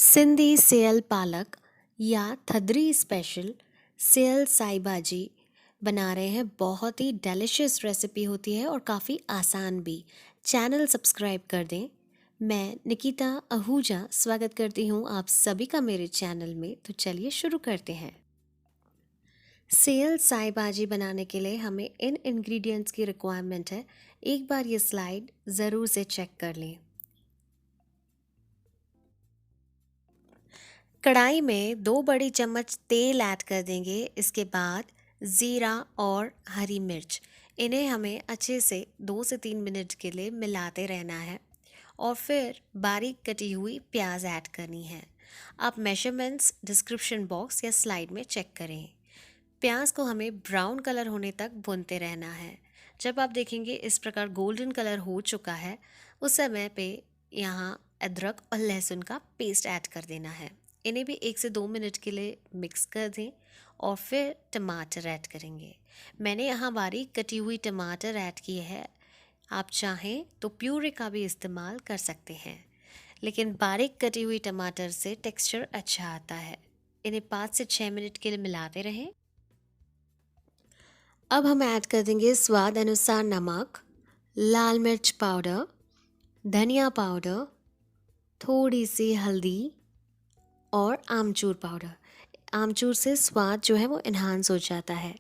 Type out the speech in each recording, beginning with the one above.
सिंधी सेयल पालक या थदरी स्पेशल सेयल साई भाजी बना रहे हैं। बहुत ही डिलिशियस रेसिपी होती है और काफ़ी आसान भी। चैनल सब्सक्राइब कर दें। मैं निकिता आहूजा स्वागत करती हूँ आप सभी का मेरे चैनल में। तो चलिए शुरू करते हैं। सेयल साई भाजी बनाने के लिए हमें इन इंग्रेडिएंट्स की रिक्वायरमेंट है। एक बार ये स्लाइड ज़रूर से चेक कर लें। कढ़ाई में 2 बड़ी चम्मच तेल ऐड कर देंगे। इसके बाद ज़ीरा और हरी मिर्च, इन्हें हमें अच्छे से 2 से 3 मिनट के लिए मिलाते रहना है और फिर बारीक कटी हुई प्याज ऐड करनी है। आप मेजरमेंट्स डिस्क्रिप्शन बॉक्स या स्लाइड में चेक करें। प्याज को हमें ब्राउन कलर होने तक भूनते रहना है। जब आप देखेंगे इस प्रकार गोल्डन कलर हो चुका है, उस समय पे यहाँ अदरक और लहसुन का पेस्ट ऐड कर देना है। इन्हें भी 1 से 2 मिनट के लिए मिक्स कर दें और फिर टमाटर ऐड करेंगे। मैंने यहाँ बारीक कटी हुई टमाटर ऐड की है। आप चाहें तो प्यूरे का भी इस्तेमाल कर सकते हैं, लेकिन बारीक कटी हुई टमाटर से टेक्सचर अच्छा आता है। इन्हें 5 से 6 मिनट के लिए मिलाते रहें। अब हम ऐड कर देंगे स्वाद अनुसार नमक, लाल मिर्च पाउडर, धनिया पाउडर, थोड़ी सी हल्दी और आमचूर पाउडर। आमचूर से स्वाद जो है वो इन्हांस हो जाता है।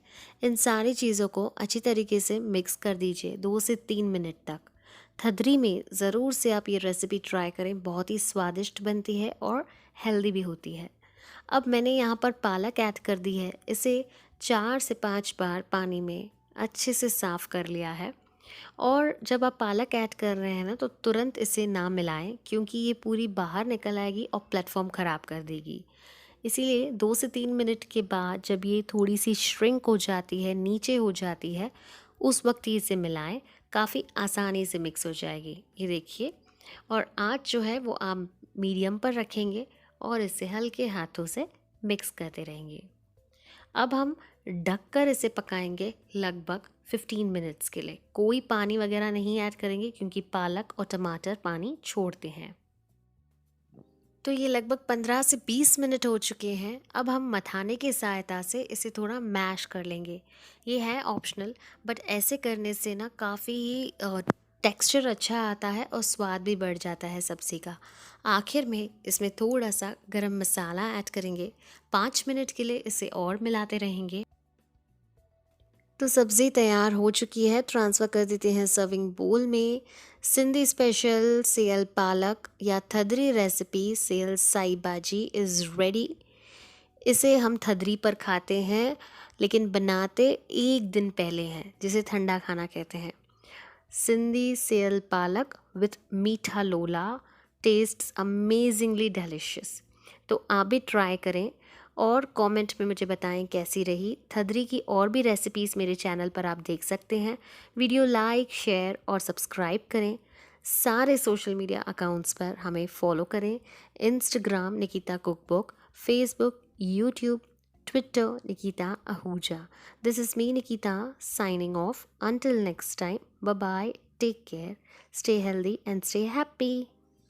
इन सारी चीज़ों को अच्छी तरीके से मिक्स कर दीजिए 2 से 3 मिनट तक। थदरी में ज़रूर से आप ये रेसिपी ट्राई करें, बहुत ही स्वादिष्ट बनती है और हेल्दी भी होती है। अब मैंने यहाँ पर पालक ऐड कर दी है। इसे 4 से 5 बार पानी में अच्छे से साफ़ कर लिया है। और जब आप पालक ऐड कर रहे हैं ना, तो तुरंत इसे ना मिलाएं, क्योंकि ये पूरी बाहर निकल आएगी और प्लेटफॉर्म ख़राब कर देगी। इसीलिए 2 से 3 मिनट के बाद जब ये थोड़ी सी श्रिंक हो जाती है, नीचे हो जाती है, उस वक्त ही इसे मिलाएं। काफ़ी आसानी से मिक्स हो जाएगी, ये देखिए। और आँच जो है वो आप मीडियम पर रखेंगे और इसे हल्के हाथों से मिक्स करते रहेंगे। अब हम ढककर इसे पकाएंगे लगभग 15 मिनट्स के लिए। कोई पानी वगैरह नहीं ऐड करेंगे, क्योंकि पालक और टमाटर पानी छोड़ते हैं। तो ये लगभग 15 से 20 मिनट हो चुके हैं। अब हम मथाने की सहायता से इसे थोड़ा मैश कर लेंगे। ये है ऑप्शनल, बट ऐसे करने से ना काफ़ी ही टेक्सचर अच्छा आता है और स्वाद भी बढ़ जाता है सब्ज़ी का। आखिर में इसमें थोड़ा सा गरम मसाला ऐड करेंगे। 5 मिनट के लिए इसे और मिलाते रहेंगे। तो सब्ज़ी तैयार हो चुकी है। ट्रांसफ़र कर देते हैं सर्विंग बोल में। सिंधी स्पेशल सेयल पालक या थदरी रेसिपी सेयल साई भाजी इज़ रेडी। इसे हम थदरी पर खाते हैं, लेकिन बनाते 1 दिन पहले हैं, जिसे ठंडा खाना कहते हैं। सिंधी सेयल पालक विथ मीठा लोला टेस्ट्स अमेजिंगली डिलिशियस। तो आप भी ट्राई करें और कमेंट में मुझे बताएं कैसी रही। थदरी की और भी रेसिपीज़ मेरे चैनल पर आप देख सकते हैं। वीडियो लाइक, शेयर और सब्सक्राइब करें। सारे सोशल मीडिया अकाउंट्स पर हमें फॉलो करें। Instagram Nikita cookbook, Facebook, YouTube, Twitter, Nikita Ahuja. This is me, Nikita, signing off. Until next time, bye bye, take care, stay healthy, and stay happy.